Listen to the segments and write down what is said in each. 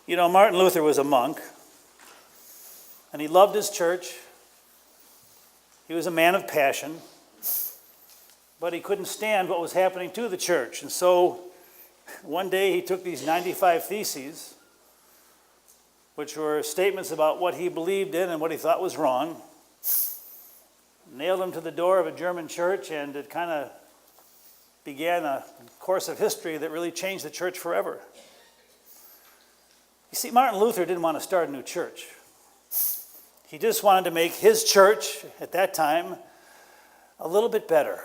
You know, Martin Luther was a monk, and he loved his church. He was a man of passion, but he couldn't stand what was happening to the church. And so one day he took these 95 theses, which were statements about what he believed in and what he thought was wrong, nailed them to the door of a German church, and it kind of began a course of history that really changed the church forever. You see, Martin Luther didn't want to start a new church. He just wanted to make his church at that time a little bit better,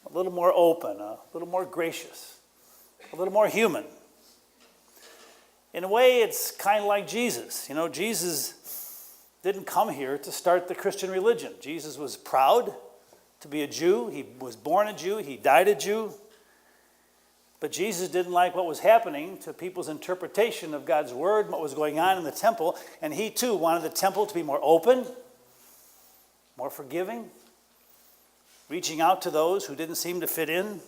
a little more open, a little more gracious, a little more human. In a way, it's kind of like Jesus. You know, Jesus didn't come here to start the Christian religion. Jesus was proud to be a Jew. He was born a Jew. He died a Jew. But Jesus didn't like what was happening to people's interpretation of God's word and what was going on in the temple. And he too wanted the temple to be more open, more forgiving, reaching out to those who didn't seem to fit in.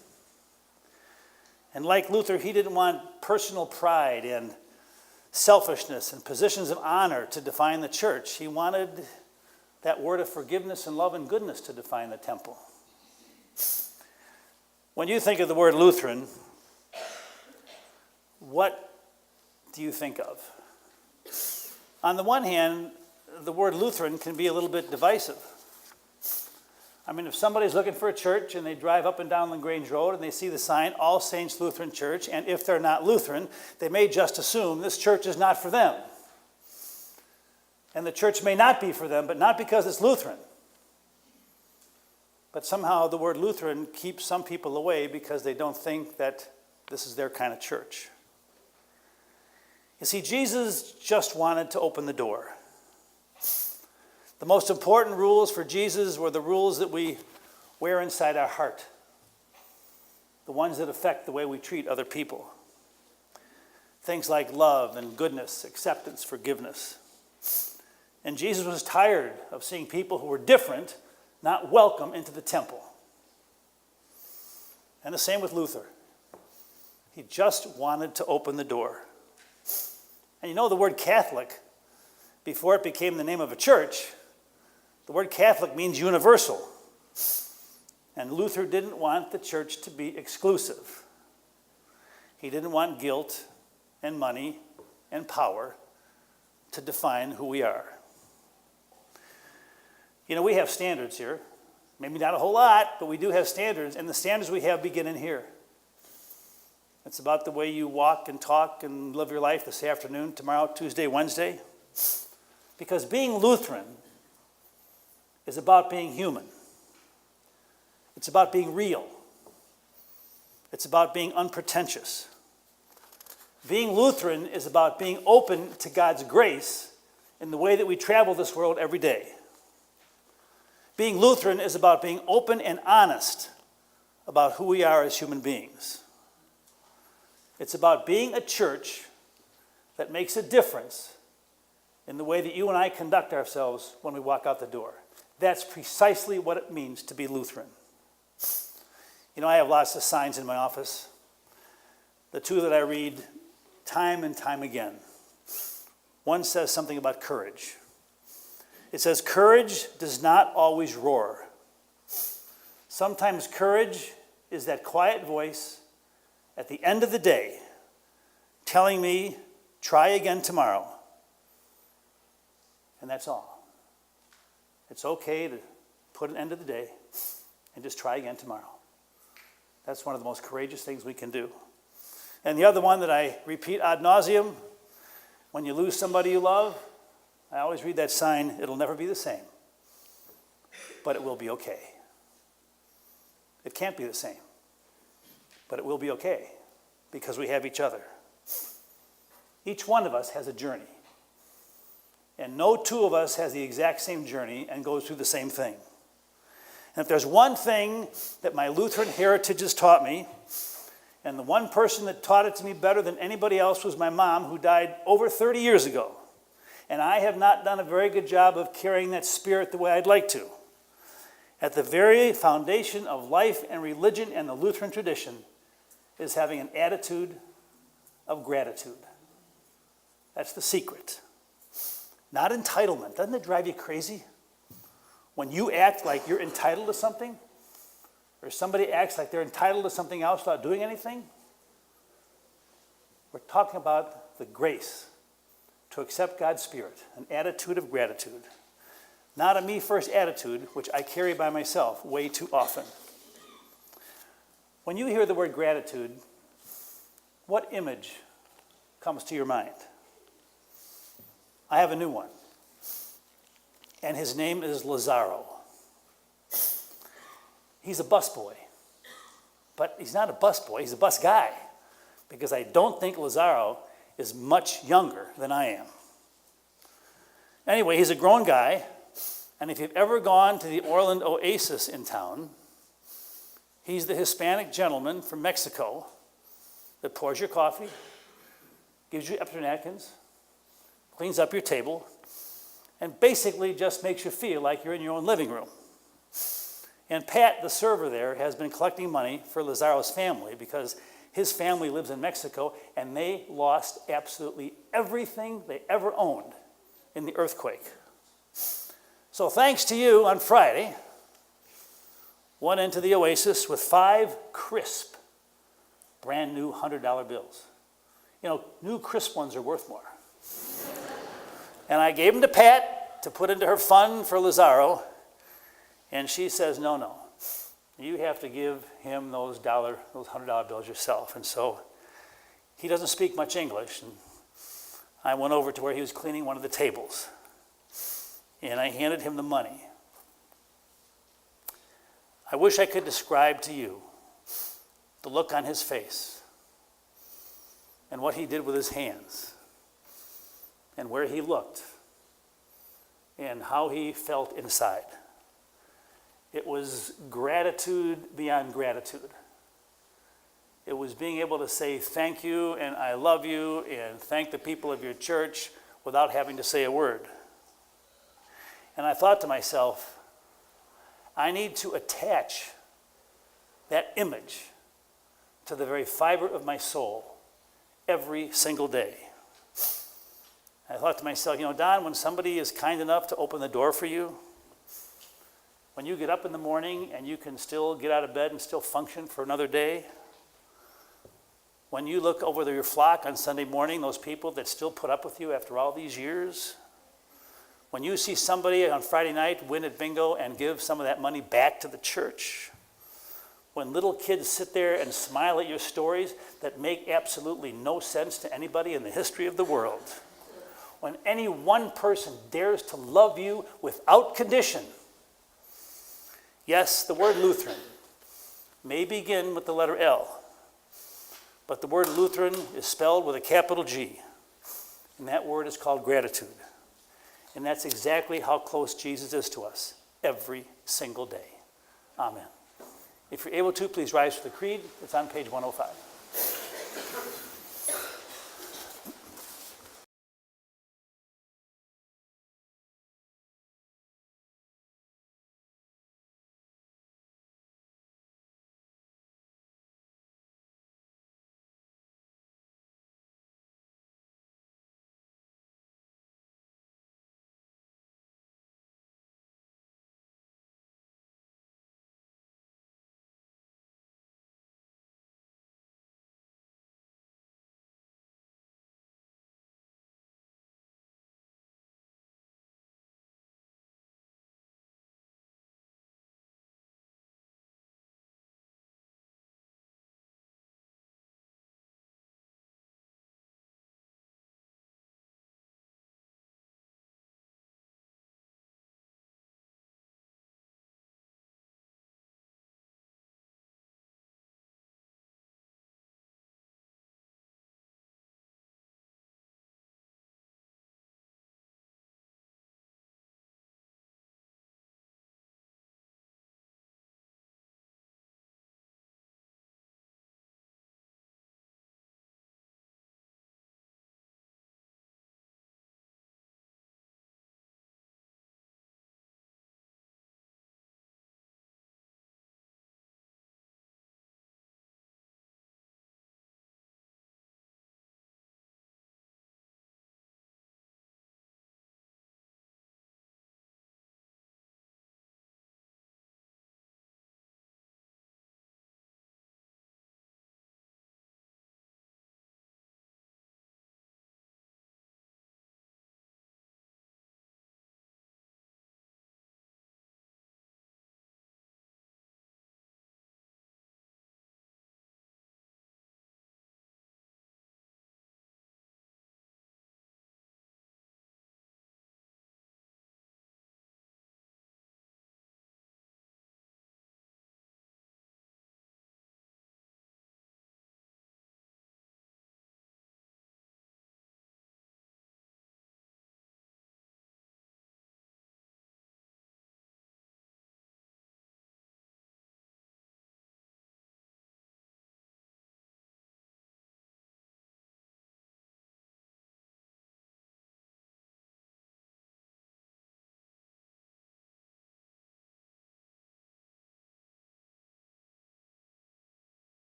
And like Luther, he didn't want personal pride and selfishness and positions of honor to define the church. He wanted that word of forgiveness and love and goodness to define the temple. When you think of the word Lutheran, what do you think of? On the one hand, the word Lutheran can be a little bit divisive. I mean, if somebody's looking for a church and they drive up and down LaGrange Road and they see the sign, All Saints Lutheran Church, and if they're not Lutheran, they may just assume this church is not for them. And the church may not be for them, but not because it's Lutheran. But somehow the word Lutheran keeps some people away because they don't think that this is their kind of church. You see, Jesus just wanted to open the door. The most important rules for Jesus were the rules that we wear inside our heart, the ones that affect the way we treat other people. Things like love and goodness, acceptance, forgiveness. And Jesus was tired of seeing people who were different not welcome into the temple. And the same with Luther. He just wanted to open the door. And you know, the word Catholic, before it became the name of a church, the word Catholic means universal. And Luther didn't want the church to be exclusive. He didn't want guilt and money and power to define who we are. You know, we have standards here. Maybe not a whole lot, but we do have standards. And the standards we have begin in here. It's about the way you walk and talk and live your life this afternoon, tomorrow, Tuesday, Wednesday. Because being Lutheran is about being human. It's about being real. It's about being unpretentious. Being Lutheran is about being open to God's grace in the way that we travel this world every day. Being Lutheran is about being open and honest about who we are as human beings. It's about being a church that makes a difference in the way that you and I conduct ourselves when we walk out the door. That's precisely what it means to be Lutheran. You know, I have lots of signs in my office. The two that I read time and time again. One says something about courage. It says, courage does not always roar. Sometimes courage is that quiet voice at the end of the day telling me, try again tomorrow. And that's all. It's okay to put an end to the day and just try again tomorrow. That's one of the most courageous things we can do. And the other one that I repeat ad nauseum, when you lose somebody you love, I always read that sign, it'll never be the same, but it will be okay. It can't be the same, but it will be okay because we have each other. Each one of us has a journey, and no two of us has the exact same journey and goes through the same thing. And if there's one thing that my Lutheran heritage has taught me, and the one person that taught it to me better than anybody else was my mom, who died over 30 years ago. And I have not done a very good job of carrying that spirit the way I'd like to. At the very foundation of life and religion and the Lutheran tradition is having an attitude of gratitude. That's the secret. Not entitlement. Doesn't it drive you crazy? When you act like you're entitled to something, or somebody acts like they're entitled to something else without doing anything, we're talking about the grace to accept God's Spirit, an attitude of gratitude. Not a me-first attitude, which I carry by myself way too often. When you hear the word gratitude, what image comes to your mind? I have a new one, and his name is Lazaro. He's a busboy, but he's not a busboy, he's a bus guy, because I don't think Lazaro is much younger than I am. Anyway, he's a grown guy, and if you've ever gone to the Orland Oasis in town, he's the Hispanic gentleman from Mexico that pours your coffee, gives you extra napkins, cleans up your table, and basically just makes you feel like you're in your own living room. And Pat, the server there, has been collecting money for Lazaro's family because his family lives in Mexico and they lost absolutely everything they ever owned in the earthquake. So thanks to you, on Friday, went into the Oasis with 5 crisp, brand new $100 bills. You know, new crisp ones are worth more. And I gave them to Pat to put into her fund for Lazaro, and she says, no, you have to give him those $100 bills yourself. And so he doesn't speak much English, and I went over to where he was cleaning one of the tables, and I handed him the money. I wish I could describe to you the look on his face and what he did with his hands and where he looked and how he felt inside. It was gratitude beyond gratitude. It was being able to say thank you and I love you and thank the people of your church without having to say a word. And I thought to myself, I need to attach that image to the very fiber of my soul every single day. I thought to myself, Don, when somebody is kind enough to open the door for you, when you get up in the morning and you can still get out of bed and still function for another day, when you look over your flock on Sunday morning, those people that still put up with you after all these years, when you see somebody on Friday night win at bingo and give some of that money back to the church, when little kids sit there and smile at your stories that make absolutely no sense to anybody in the history of the world, when any one person dares to love you without condition. Yes, the word Lutheran may begin with the letter L, but the word Lutheran is spelled with a capital G, and that word is called gratitude. And that's exactly how close Jesus is to us every single day. Amen. If you're able to, please rise for the creed. It's on page 105.